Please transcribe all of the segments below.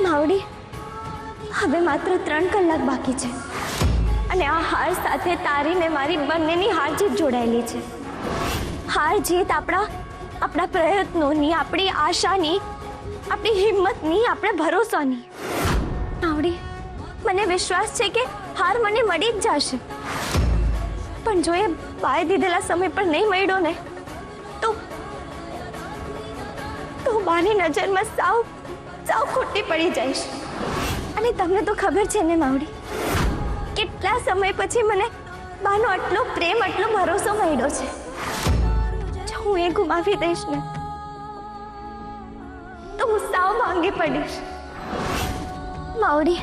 માવડી, હવે માત્ર 3 કલાક બાકી છે અને આ હાર સાથે તારી ને મારી બંનેની હાર જીત જોડાયેલી છે. હાર જીત આપણા પ્રયત્નોની, આપણી આશાની, આપણી હિંમતની, આપણા ભરોસાની. માવડી, મને વિશ્વાસ છે કે હાર મને મળી જ જશે, પણ જો એ બાએ દીધેલા સમય પર નહીં મળ્યો ને તો બાની નજરમાં સાવ ખોટી પડી જઈશ. અને તમને તો ખબર છે ને માવડી, કેટલા સમય પછી મને બાનો આટલો પ્રેમ, આટલો ભરોસો મળ્યો છે. જો હું એ ગુમાવી દઈશ ને તો હું સાવ ભાંગી પડીશ. માવડી,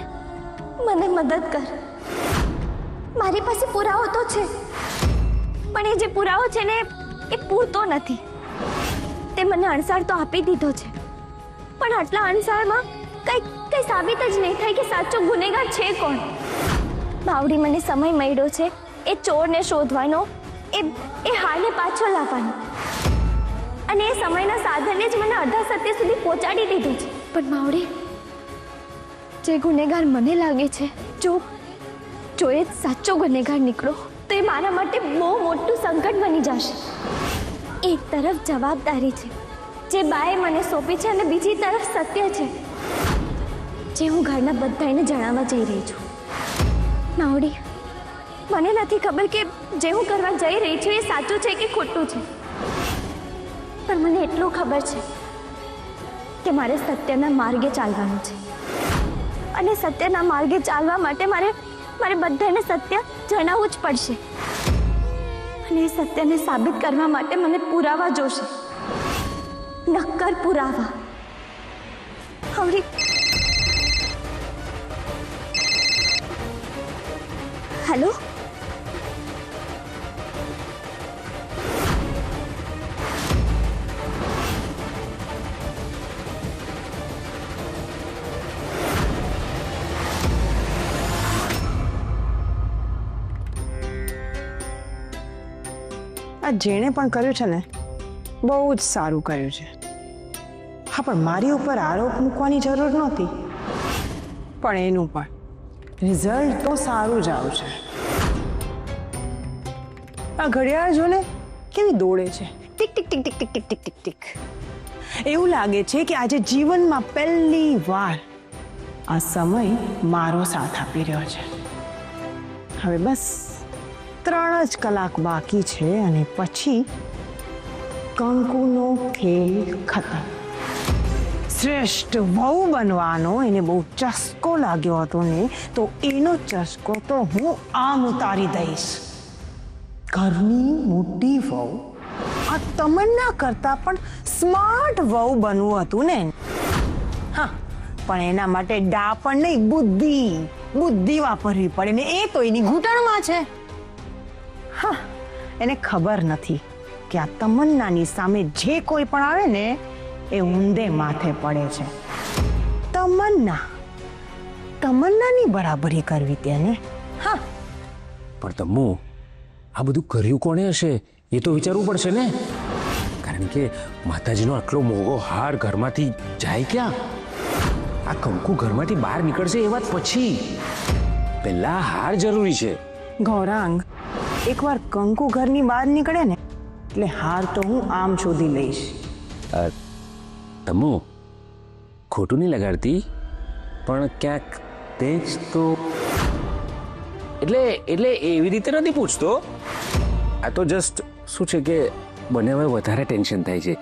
મને મદદ કર. મારી પાસે પુરાવો તો છે, પણ એ જે પુરાવો છે ને એ પૂરતો નથી. તે મને અણસાર તો આપી દીધો છે, પણ આટલા અણસારમાં કઈ સાબિત જ નહીં થાય કે સાચો ગુનેગાર છે કોણ. માવડી, મને સમય મળ્યો છે એ ચોરને શોધવાનો, એ હારને પાછો લાવવાનો, અને એ સમયના સાધને જ મને અડધા સત્ય સુધી પહોંચાડી દીધું છે. પણ માવડી, જે ગુનેગાર મને લાગે છે, જો એ સાચો ગુનેગાર નીકળો તો એ મારા માટે બહુ મોટું સંકટ બની જશે. એક તરફ જવાબદારી છે જે બાએ મને સોંપી છે, અને બીજી તરફ સત્ય છે જે હું ઘરના બધાને જણાવવા જઈ રહી છું. માવડી, મને નથી ખબર કે જે હું કરવા જઈ રહી છું એ સાચું છે કે ખોટું છે, પણ મને એટલું ખબર છે કે મારે સત્યના માર્ગે ચાલવાનું છે, અને સત્યના માર્ગે ચાલવા માટે મારે બધાને સત્ય જણાવવું જ પડશે. અને એ સત્યને સાબિત કરવા માટે મને પુરાવા જોશે, નક્કર પુરાવા. હવે હેલો, આ જેણે પણ કર્યું છે ને બહુ જ સારું કર્યું છે. હા, પણ મારી ઉપર આરોપ મૂકવાની જરૂર નહોતી, પણ એનું પણ રિઝલ્ટ તો સારું જ આવશે. આ ઘડિયાળ જો ને કેવી દોડે છે, tick tick tick tick tick tick tick tick tick. એવું લાગે છે કે આજે જીવનમાં પહેલી વાર આ સમય મારો સાથ આપી રહ્યો છે. હવે બસ 3 જ કલાક બાકી છે અને પછી કંકુનો ખેલ ખતમ. શ્રેષ્ઠ વહુ બનવાનો એને બહુ ચસ્કો લાગ્યો હતો ને, તો એનો ચસ્કો તો હું આમ ઉતારી દઈશ. ઘરની મોટી વહુ, આ તમન્ના કરતા પણ સ્માર્ટ વહુ બનવું હતું ને. હા, પણ એના માટે ડાપણ નહીં, બુદ્ધિ વાપરવી પડે ને, એ તો એની ઘૂંટણમાં છે. હા, એને ખબર નથી કે આ તમન્નાની સામે જે કોઈ પણ આવે ને એ ઊંધે માથે પડે છે. તમન્નાની બરાબરી કરવી તેને. હા, પણ તમ્મુ, આ બધું કર્યું કોણે હશે એ તો વિચારવું પડશે ને. કારણ કે માતાજીનો આટલો મોંઘો હાર ઘરમાંથી જાય ક્યાં? આ કંકુ ઘરમાંથી બહાર નીકળશે એ વાત પછી, પહેલા હાર જરૂરી છે. ગૌરાંગ, એકવાર કંકુ ઘરની બહાર નીકળે ને એટલે હાર તો હું આમ શોધી લઈશ. તમ્મુ, ખોટું નહીં લગાડતી, પણ ક્યાંક તે જ તો એટલે એવી રીતે નથી પૂછતો. આ તો જસ્ટ શું છે કે મને હવે વધારે ટેન્શન થાય છે,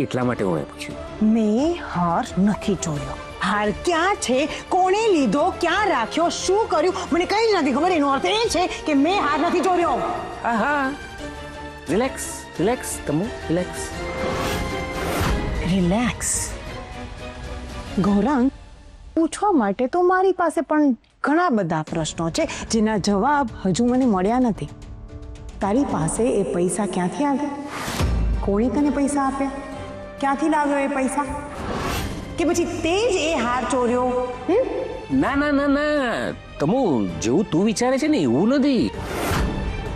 એટલા માટે હું પૂછ્યું. મેં હાર નથી જોયો. હાર ક્યાં છે, કોણે લીધો, ક્યાં રાખ્યો, શું કર્યું, મને કઈ જ નથી ખબર. એનો અર્થ એ છે કે મેં હાર નથી જોયો. હા, રિલેક્સ તમ્મુ, રિલેક્સ. ગૌરાંગ, પૂછવા માટે તો મારી પાસે પણ ઘણા બધા પ્રશ્નો છે જેના જવાબ હજુ મને મળ્યા નથી. તારી પાસે એ પૈસા ક્યાંથી આવ્યા? કોણે તને પૈસા આપ્યા? ક્યાંથી લાવ્યો એ પૈસા? કે પછી તે જ એ હાર ચોર્યો? ના, તમ્મુ, જેવું તું વિચારે છે ને એવું નથી.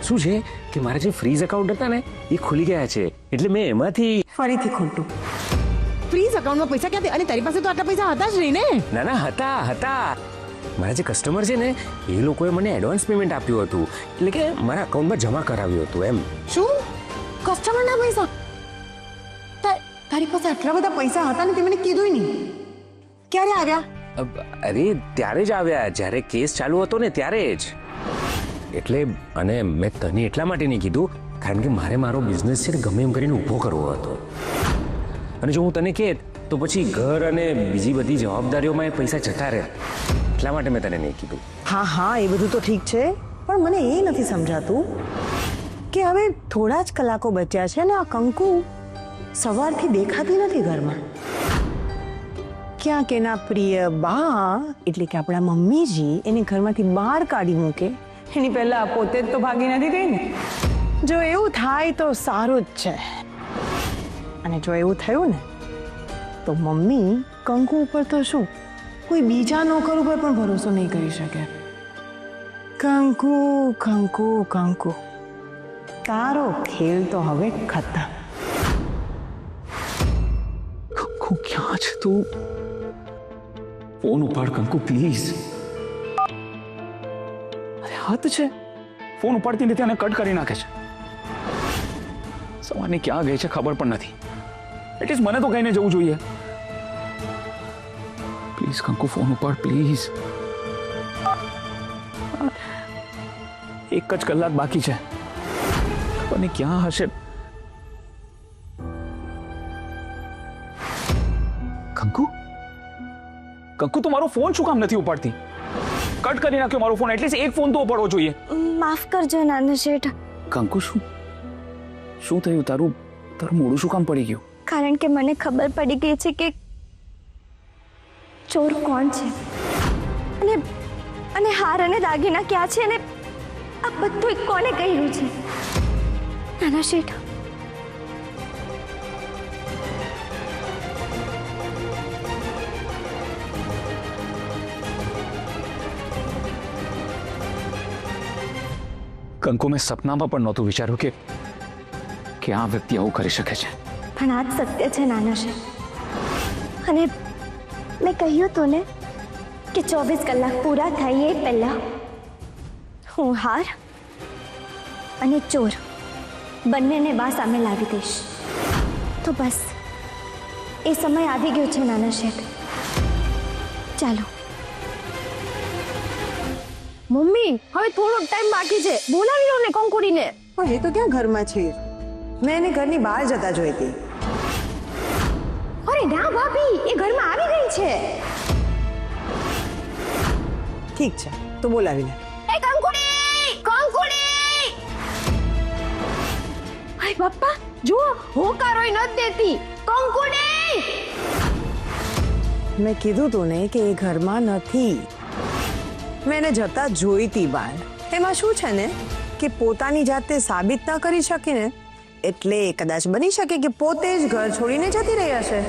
શું છે કે મારા જે ફ્રીઝ એકાઉન્ટ હતા ને એ ખુલી ગયા છે, એટલે મેં એમાંથી ફરીથી ખોટું. પ્લીઝ અકાઉન્ટમાં પૈસા ક્યાંથી? અને તારી પાસે તો આટલા પૈસા હતા જ નહીં ને? ના ના હતા મારા જે કસ્ટમર છે ને એ લોકોએ મને એડવાન્સ પેમેન્ટ આપ્યું હતું, એટલે કે મારા અકાઉન્ટમાં જમા કરાવ્યું હતું એમ. શું? કસ્ટમરના પૈસા? તારી પાસે આટલા બધા પૈસા હતા ને તે મને કીધું નહીં. ક્યારે આવ્યા? અરે ત્યારે જ આવ્યા જ્યારે કેસ ચાલુ હતો ને ત્યારે જ. એટલે અને મેં તને એટલા માટે નહીં કીધું કારણ કે મારે મારો બિઝનેસ છે ને ગમે એમ કરીને ઊભો કરવો હતો, અને જો હું તને કહેત તો પછી ઘર અને બીજી બધી જવાબદારીઓમાં એ પૈસા જતા રહે, એટલા માટે મેં તને નહીં કીધું. હા એ બધું તો ઠીક છે, પણ મને એ નથી સમજાતું કે હવે થોડા જ કલાકો બચ્યા છે ને આ કંકુ સવારથી દેખાતી નથી ઘરમાં. ક્યાંક એના પ્રિય બા એટલે કે આપણા મમ્મીજી એને ઘરમાંથી બહાર કાઢી મૂકે એની પહેલા પોતે જ તો ભાગી નથી ગઈ ને. જો એવું થાય તો સારું જ છે, અને જો એવું થયું ને તો મમ્મી કંકુ ઉપર તો શું કોઈ બીજા નોકર ઉપર પણ ભરોસો નહીં કરી શકે. કંકુ કંકુ કંકુ તારો ખેલ તો હવે ખતમ. કંકુ ક્યાં છે તું? ફોન ઉપાડ કંકુ પ્લીઝ. અરે હદ છે, ફોન ઉપાડતી નથી અને કટ કરી નાખે છે. સવારની ક્યાં ગઈ છે ખબર પણ નથી. એટલીસ્ટ મને તો કહીને જવું જોઈએ. પ્લીઝ કંકુ ફોન ઉપાડ પ્લીઝ. 1 જ કલાક બાકી છે, ખબર નહીં ક્યાં હશે. કંકુ કંકુ તું મારો ફોન શું કામ નથી ઉપાડતી? કટ કરી નાખ્યો મારો ફોન, એટલીસ્ટ એક ફોન તો ઉપાડવો જોઈએ. માફ કરજો નાના શેઠ. કંકુ શું થયું? તારું મોઢું શું કામ પડી ગયું? કારણ કે મને ખબર પડી ગઈ છે કે ચોર કોણ છે, અને હાર અને દાગીના ક્યાં છે, અને આ બધું કોને કર્યું છે. નાના શેઠ, કંકુ મેં સપનામાં પણ નહોતું વિચાર્યું કે આ વ્યક્તિ આવું કરી શકે છે. પણ આ જ સત્ય છે નાના શેઠ. અને મેં કહ્યું તું ને કે 24 કલાક પૂરા થાય એ પહેલા હું હાર અને ચોર બંનેને બા સામે લાવી દઈશ. તો બસ એ સમય આવી ગયો છે નાના શેઠ. ચાલો. મમ્મી હવે થોડો ટાઈમ બાકી છે, બોલાવી લો ને કંકુડીને. પણ એ તો ક્યાં ઘરમાં છે? મેં એને ઘરની બહાર જતા જોઈ હતી. અરે ના ભાભી, એ ઘરમાં આવી ગઈ છે. ઠીક છે તો બોલાવી લે. એ કંકુડી, કંકુડી! હાય બાપા, જો હોકારોય નથી દેતી. કંકુડી! મેં કીધું તું ને કે એ ઘરમાં નથી. મેં એને જતા જોઈતી બહાર. એમાં શું છે ને કે પોતાની જાતે સાબિત ના કરી શકી ને એટલે કદાચ બની શકે કે પોતે જ ઘર છોડીને જતી રહી હશે.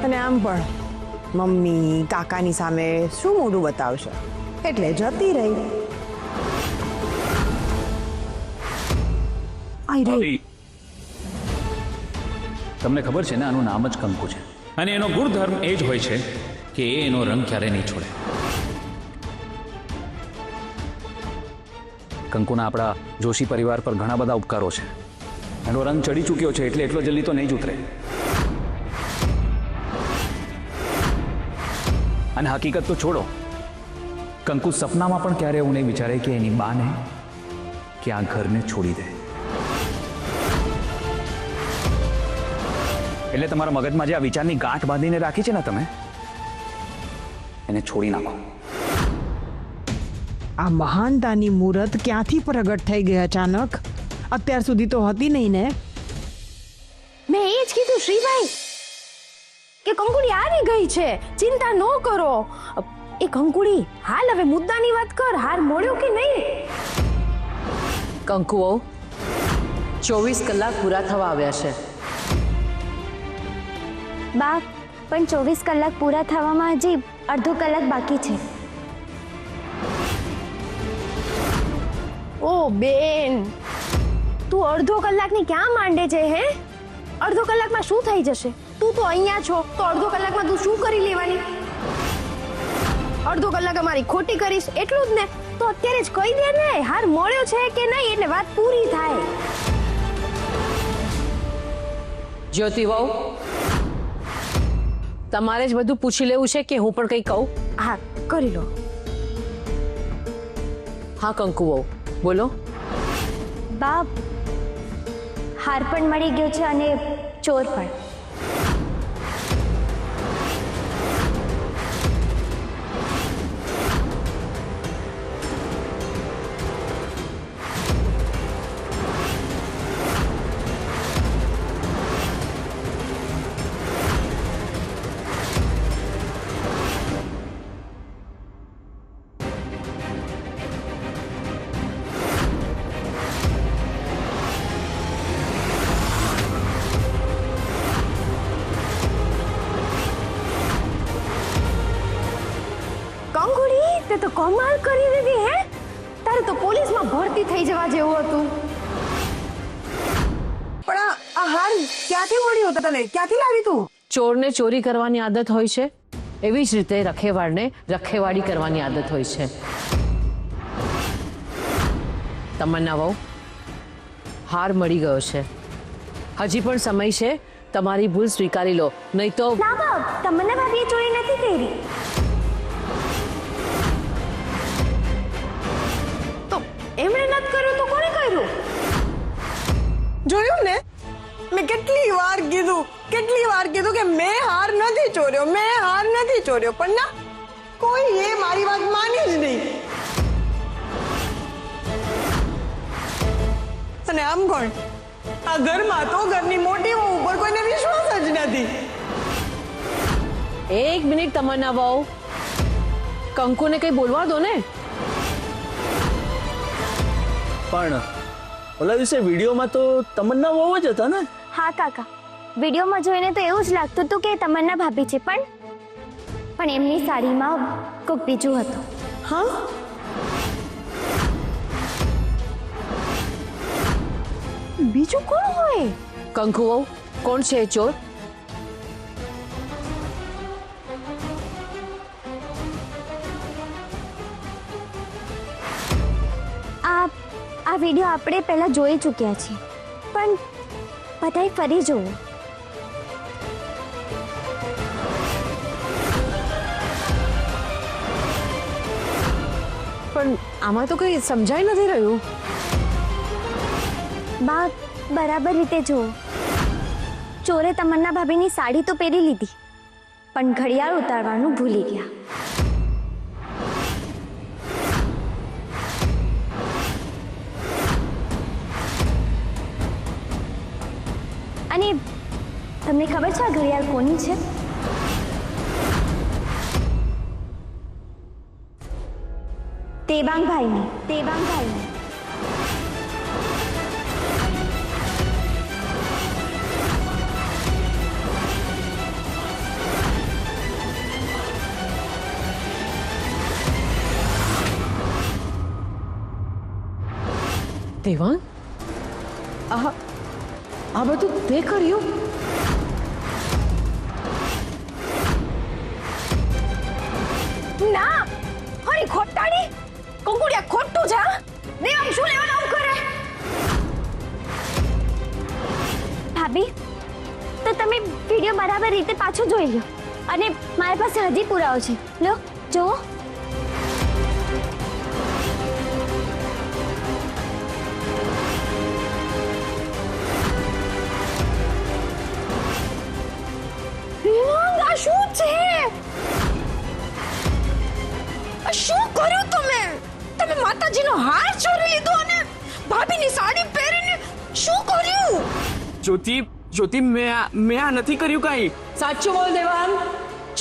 અને આમ પણ મમ્મી કાકાની સામે શું મોઢું બતાવશે, એટલે જતી રહી. તમને ખબર છે ને આનું નામ જ કંકુ છે, અને એનો ગુણધર્મ એ જ હોય છે કે એ એનો રંગ ક્યારે નહીં છોડે. કંકુના આપણા જોશી પરિવાર પર ઘણા બધા ઉપકારો છે. એનો રંગ ચડી ચૂક્યો છે એટલે એટલો જલ્દી તો નહીં જ ઉતરે. અને હકીકત તો છોડો, કંકુ સપનામાં પણ ક્યારે એવું નહીં વિચારે કે એની બાને કે આ ઘરને છોડી દે. એટલે તમારા મગજમાં જે આ વિચારની ગાંઠ બાંધીને રાખી છે ને તમે, એને છોડી નાખો. આ મહાનતાની મૂરત ક્યાંથી પ્રગટ થઈ ગઈ અચાનક? અત્યાર સુધી તો હતી નહીં ને. મેં એ જ કીધું શ્રીભાઈ કે કંકુડી આવી ગઈ છે, ચિંતા ન કરો. એ કંકુડી, હાલ હવે મુદ્દાની વાત કર. હાર મોડ્યો કે નહીં? કંકુઓ 24 કલાક પૂરા થવા આવ્યા છે. બા, પણ 24 કલાક પૂરા થવામાં હજી અડધો કલાક બાકી છે. ઓ બેન, તું અડધો કલાકની ક્યાં માંડે છે હે? અડધો કલાકમાં શું થઈ જશે? તું તો અહીંયા છો તો અડધો કલાકમાં તું શું કરી લેવાની? અડધો કલાક અમારી ખોટી કરીશ એટલું જ ને? તો અત્યારે જ કહી દે ને હાર મળ્યો છે કે નહીં, એટલે વાત પૂરી થાય. જ્યોતિ વહુ, તમારે જ બધું પૂછી લેવું છે કે હું પણ કંઈ કહું? હા, કરી લો. હા કંકુ વહુ, બોલો. બાપ, હાર પણ મળી ગયો છે અને ચોર પણ. કંકુડી, તે તો કમાલ કરી દીધી હે. તારે તો પોલીસમાં ભરતી થઈ જવા જેવું હતું. પણ આ હાર ક્યાંથી મળ્યો તને? ક્યાંથી લાવી તું? ચોરને ચોરી કરવાની આદત હોય છે, એવી જ રીતે રખેવાળને રખેવાળી કરવાની આદત હોય છે. તમન્ના વહુ, હાર મળી ગયો છે. હજી પણ સમય છે, તમારી ભૂલ સ્વીકારી લો, નહીં તો. ના બાપ, તમને ભાભીએ ચોરી નથી કરી. તો એમણે નથી કર્યું તો કોણે કર્યું? જોયું ને, મેં કેટલી વાર કીધું કે મેં હાર નથી ચોર્યો, મેં હાર નથી ચોર્યો, પણ ના, કોઈ એ મારી વાત માની જ નહીં. અને આમ પણ આ ઘરમાં તો ઘરની મોટી વહુ ઉપર કોઈને વિશ્વાસ જ નથી. એક મિનિટ તમન્ના વહુ, કંકુને કંઈ બોલવા દો ને. પણ ઓલા દિવસે વિડીયોમાં તો તમન્ના વહુ જ હતા ને? હા કાકા, વિડીયોમાં જોઈને તો એવું જ લાગતું હતું કે તમન્ના ભાભી છે, પણ એમની સાડીમાં કોઈક બીજું હતું. હા, બીજું કોણ હોય? કંકુ વહુ, કોણ છે એ ચોર? આ વિડીયો આપણે પહેલા જોઈ ચૂક્યા છીએ, પણ બધાય ફરી જોવું. પણ આમાં તો કંઈ સમજાઈ નથી રહ્યું. બા, બરાબર રીતે જુઓ. ચોરે તમન્ના ભાભીની સાડી તો પહેરી લીધી, પણ ઘડિયાળ ઉતારવાનું ભૂલી ગયા. અને તમને ખબર છે આ ઘડિયાળ કોની છે? તેબાંગભાઈની. દેવાંગ, આ બધું તે કર્યું? ના, હરી ખોટાડી, કંકુડિયા ખોટું છે. દેવાંગ શું લેવાનું આવું કરે? ભાભી, તો તમે વિડીયો બરાબર રીતે પાછો જોઈ લો, અને મારી પાસે હજી પુરાવો છે. લો, જુઓ. દેવાંગ, આ શું છે? આ શું કર્યું તમે? તમે માતાજીનો હાર ચોરી લીધો અને ભાભીની સાડી પહેરીને શું કર્યું? જ્યોતિ, મેં આ નથી કર્યું કાંઈ. સાચું બોલ દેવાંગ,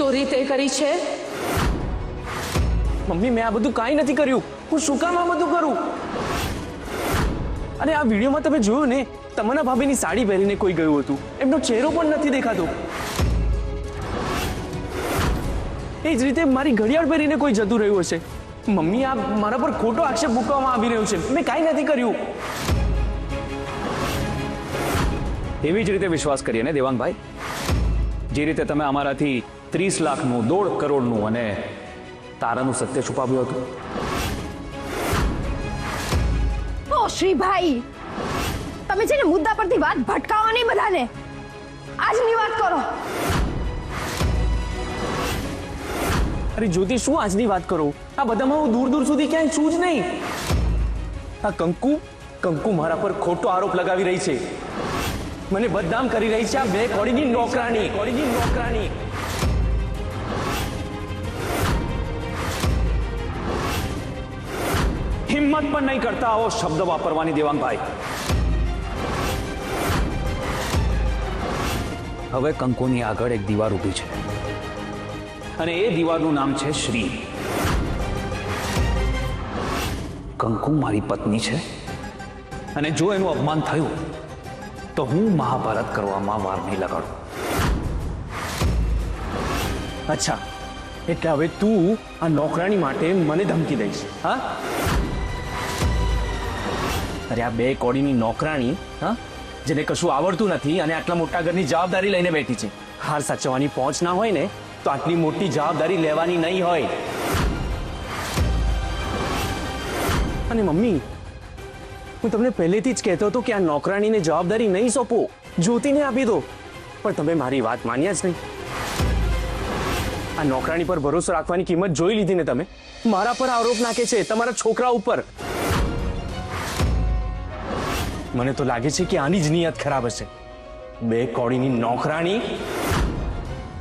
ચોરી તે કરી છે? મમ્મી, મેં આ બધું કાંઈ નથી કર્યું. હું શું કામ આ બધું કરું? અને આ વિડીયોમાં તમે જોયું ને, તમન્ના ભાભીની સાડી પહેરીને કોઈ ગયું હતું. એમનો ચહેરો પણ નથી દેખાતો. એ જ રીતે મારી ઘડિયાળ પહેરીને કોઈ જતું રહ્યું હશે. મમ્મી, આ મારા પર ખોટો આક્ષેપ મૂકવામાં આવી રહ્યો છે. મેં કાંઈ નથી કર્યું. એવી જ રીતે વિશ્વાસ કરીએ ને દેવાંગભાઈ, જે રીતે તમે અમારાથી 30 લાખનું 1.5 કરોડનું અને તારાનું સત્ય છુપાવ્યું હતું. ઓ શ્રીભાઈ, તમે છે ને મુદ્દા પરથી વાત ભટકાવો નહીં બધાને. આજની વાત કરો. અરે જ્યોતિ, શું આજની વાત કરું? આ બધામાં હું દૂર દૂર સુધી ક્યાંય છું જ નહીં. આ કંકુ મારા પર ખોટો આરોપ લગાવી રહી છે. મને બદનામ કરી રહી છે આ 2 કોડીની નોકરાણી. હિંમત પણ નહીં કરતા આવો શબ્દ વાપરવાની દેવાંગભાઈ. હવે કંકુની આગળ એક દીવાર ઊભી છે અને એ દીવારનું નામ છે શ્રી. કંકુ મારી પત્ની છે અને જો એનું અપમાન થયું તો હું મહાભારત કરવામાં વાર નહીં લગાડું. અચ્છા, એટલે હવે તું આ નોકરાણી માટે મને ધમકી દઈશ, હા? અરે આ 2 કોડીની નોકરાણી, હા, જેને કશું આવડતું નથી અને આટલા મોટા ઘરની જવાબદારી લઈને બેઠી છે. હાર સાચવવાની પહોંચ ના હોય ને તો આટલી મોટી જવાબદારી લેવાની નહીં હોય. અને મમ્મી, હું તમને પહેલેથી જ કહેતો હતો કે આ નોકરાણીને જવાબદારી નહીં સોંપો, જ્યોતિને આપી દો, પણ તમે મારી વાત માન્યા જ નહીં. આ નોકરાણી પર ભરોસો રાખવાની કિંમત જોઈ લીધી ને તમે. મારા પર આરોપ નાખે છે, તમારા છોકરા ઉપર. મને તો લાગે છે કે આની જ નિયત ખરાબ હશે. 2 કોડીની નોકરાણી.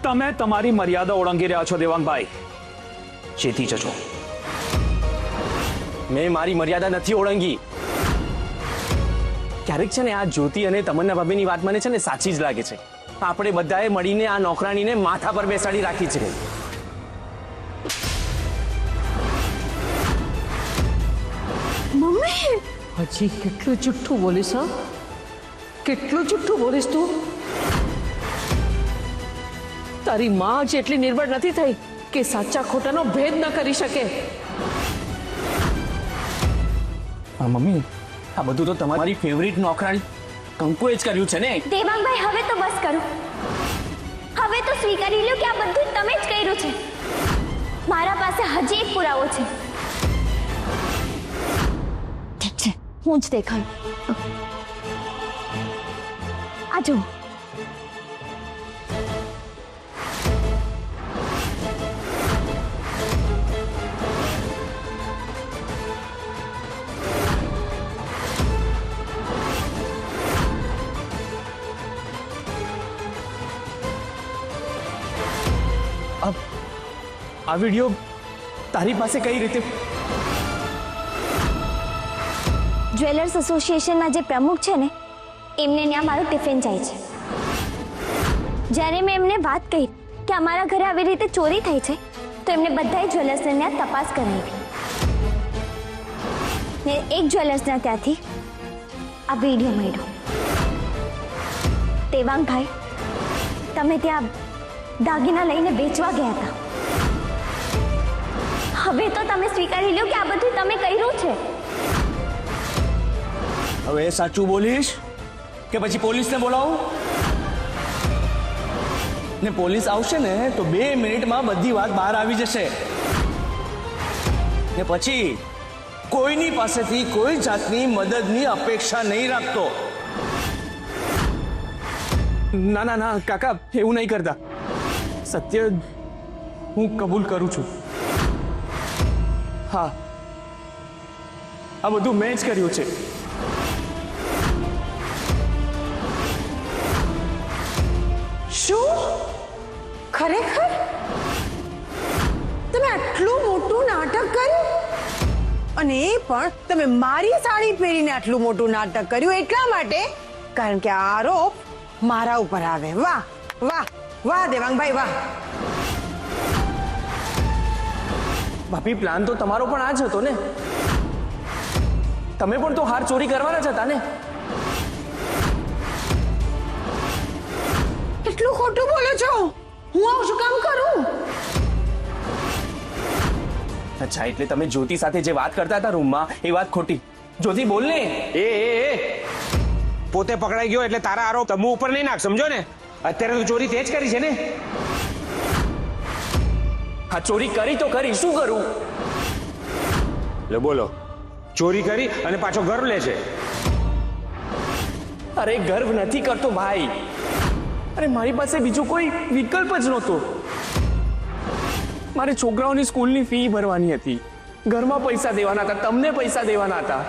તમે તમારી મર્યાદા ઓળંગી રહ્યા છો દેવાંગભાઈ, ચેતી જજો. મેં મારી મર્યાદા નથી ઓળંગી. ક્યારેક છે ને આ જ્યોતિ અને તમન્ના ભાભીની વાત મને છે ને સાચી જ લાગે છે. આપણે બધાએ મળીને આ નોકરાણીને માથા પર બેસાડી રાખી છે. મમ્મી, હજી કેટલું જુઠ્ઠું બોલીશ? હા, કેટલું જુઠ્ઠું બોલીશ તું? તારી માં જ એટલી નિર્બળ નથી થઈ કે સાચા ખોટાનો ભેદ ન કરી શકે. મમ્મી, આ બધું તો તમારી ફેવરિટ નોકરાણી કંકુએ જ કર્યું છે ને. દેવાંગભાઈ, હવે તો બસ કરો. હવે તો સ્વીકારી લો કે આ બધું તમે જ કર્યું છે. મારા પાસે હજી એક પુરાવો છે. ઠીક છે, હું જ દેખાડું. આ જુઓ. આ વિડિયો તારી પાસે કઈ રીતે? જ્વેલર્સ એસોસિએશનના જે પ્રમુખ છે ને, એમને ત્યાં મારું ટિફિન જાય છે. જ્યારે મેં એમને વાત કરી કે અમારા ઘરે આવી રીતે ચોરી થઈ છે, તો એમને બધાય જ્વેલર્સને ત્યાં તપાસ કરાવી. ને એક જ્વેલર્સના ત્યાંથી આ વિડીયો મળ્યો. દેવાંગભાઈ, તમે ત્યાં દાગીના લઈને વેચવા ગયા હતા. હવે તો તમે સ્વીકારી લો કે આ બધું તમે કર્યું છે. હવે સાચું બોલીશ કે પછી પોલીસને બોલાવું? ને પોલીસ આવશે ને તો 2 મિનિટમાં બધી વાત બહાર આવી જશે. ને પછી કોઈની પાસેથી કોઈ જાતની મદદની અપેક્ષા નહીં રાખતો. ના ના ના કાકા, એવું નહીં કરતા. સત્ય હું કબૂલ કરું છું. હા, આ બધું મેં જ કર્યું છે. શું? ખરેખર તમે આટલું મોટું નાટક કર્યું? અને એ પણ તમે મારી સાડી પહેરીને આટલું મોટું નાટક કર્યું એટલા માટે કારણ કે આ આરોપ મારા ઉપર આવે. વાહ વાહ વાહ દેવાંગભાઈ, વાહ. ભાભી, પ્લાન તો તમારો પણ આ જ હતો ને. તમે પણ તો હાર ચોરી કરવાના જ હતા ને. કેટલું ખોટું બોલો છો? હું આવું શું કામ કરું? અચ્છા, એટલે તમે જ્યોતિ સાથે જે વાત કરતા હતા રૂમમાં, એ વાત ખોટી. જ્યોતિ, બોલ ને. એ પોતે પકડાઈ ગયો એટલે તારા આરોપ તમુ ઉપર નહીં નાખ, સમજો ને? અત્યારે તો ચોરી તે જ કરી છે ને? આ ચોરી કરી તો કરી, શું કરું? લે બોલો, ચોરી કરી અને પાછો ગર્વ લે છે. અરે ગર્વ નથી કરતો ભાઈ, અરે મારી પાસે બીજો કોઈ વિકલ્પ જ નહોતો. મારે છોકરાઓની સ્કૂલની ફી ભરવાની હતી, ઘરમાં પૈસા દેવાના હતા, તમને પૈસા દેવાના હતા.